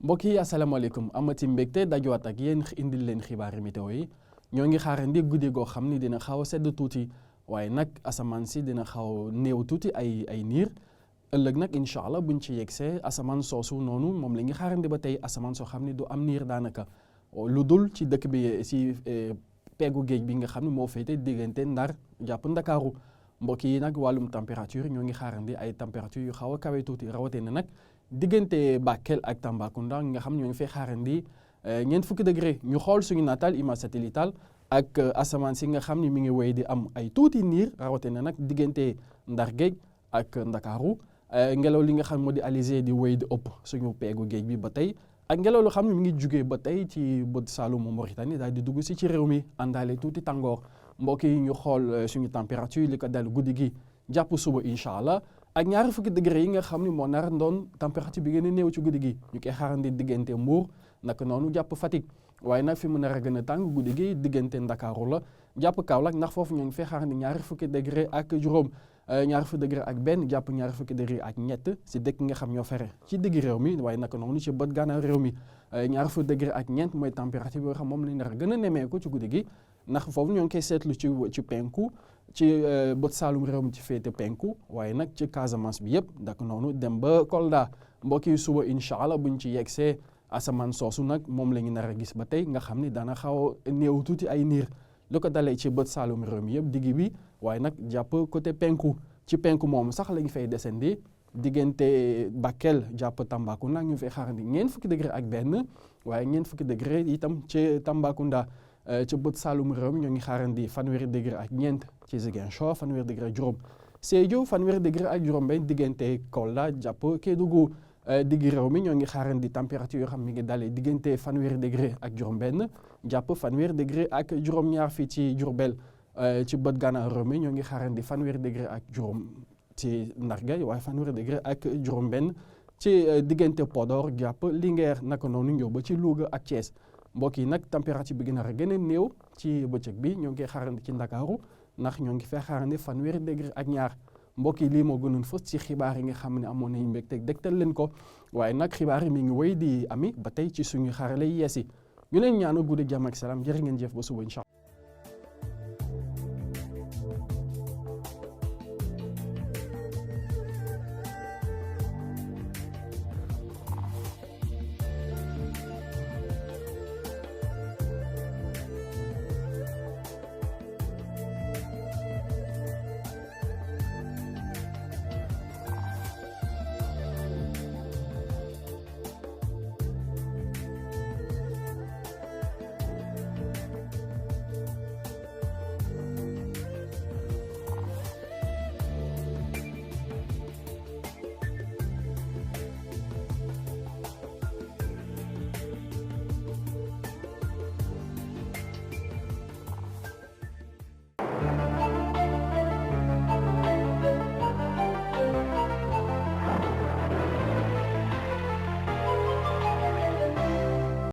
mbokk yi asalaamaaleykum amati mbégte dajuwaat ak yéen indil leen xibaari météo yi ñoo ngi xaarandi guddi goo xam ni dina xaw a sedd tuuti waaye nag asamaan si dina xaw néew tuuti ay niir ëllëg nag incha allah buñ ci yegsee asamaan soosu noonu moom la ngi xaarandi ba tey asamaan soo xam ni du am niir daanaka lu dul ci dëkk bi si peggu géej bi nga xam ne moo féete diggante Ndar jàpp Ndakaaru mbokk yi nag wàllum température ñoo ngi xaarandi ay température yu xaw a kawe tuuti rawatina nag diggante Bakel ak Tambacounda nga xam ñoo ngi fay xaarandi ñeent fukki degré ñu xool suñu natal image satellitale ak asamaan si nga xam ni mi ngi wéy di am ay tuuti niir rawatina nag diggante Ndar géej ak Ndakaaru ngelaw li nga xam moo di alizé di wéy di ëpp suñu peegu géej bi ba tey ak ngelaw lu xam ne mi ngi jugee ba tey ci bët Saalum Mauritanie daal di dugg si ci réew mi àndaale tuuti tàngoor mbokk yi ñu xool suñu température li ko dal guddi gi jàpp suba incha allah ak ñaari fukki degré yi nga xam ni moo nar doon température bi gën a néew ci guddi gi ñu koy xaarandi diggante Mbour naka noonu jàpp Fatick waaye nag fi mu nar a gën a tàng guddi gi diggante Ndakaaru la jàpp Kaolack ndax foofu ñoo ngi fay xaarandi ñaari fukki degré ak juróom ñaari fukki degré ak benn jàpp ñaari fukki degré ak ñett si dëkk nga xam ñoo fere ci digg réew mi waaye naka noonu ci bët gànnaar réew mi ñaari fukki degré ak ñeent mooy température bi nga xam moom lañ nar a gën a nemmeeku ci guddi gi ndax foofu ñoo ngi koy seetlu ci penku ci bët Saalum réew mi ci féete penku waaye nag ci Casamance bi yëpp dak noonu dem ba Kolda mbokk yi suba incha allah buñ ci yegsee asamaan soosu nag moom la ñu nar a gis ba tey nga xam ni dana xaw a néew tuuti ay niir lu ko dalee ci bët Saalum réew mi yëpp digg bi waaye nag jàpp côté penku ci penku moom sax lañ fay descendi diggante Bakel jàpp Tambacounda ñu fay xaarandi ñeent fukki degré ak benn waaye ñeent fukki degré itam ci Tambacounda ci bët Saalum réew mi ñoo ngi xaarandi fanweeri degré ak ñeent ci Ziguinchor fanweeri degré ak juróom Sédhiou fanweeri degré ak juróom benn diggante Kolda jàpp Kédougou digg réew mi ñoo ngi xaarandi température yoo xam mi ngi dalee diggante fanweeri degré ak juróom benn jàpp fanweeri degré ak juróom ñaar fii ci Diourbel ci bët gànnaar réew mi ñoo ngi xaarandi fanweeri degré ak juróom ci Ndar Géej waaye fanweeri degré ak juróom benn ci diggante Podor jàpp Linguère naka noonu ñëw ba ci Louga ak Thiès mbokk yi nag température bi gën a néew ci bëccëg bi ñoo ngi xaarandi ci Ndakaaru ndax ñoo ngi fay xaarandi fanweeri degré ak ñaar mbokk yi lii moo gënoon fës ci xibaar yi nga xam ne amoon nañu mbégte dégtal leen ko waaye nag xibaar yi mi ngi wéy di ami ba tey ci suñu xarale yi yees yi ñu leen ñaanal guddi jàmm ak salaam jërë ngeen jëf ba suba incha allah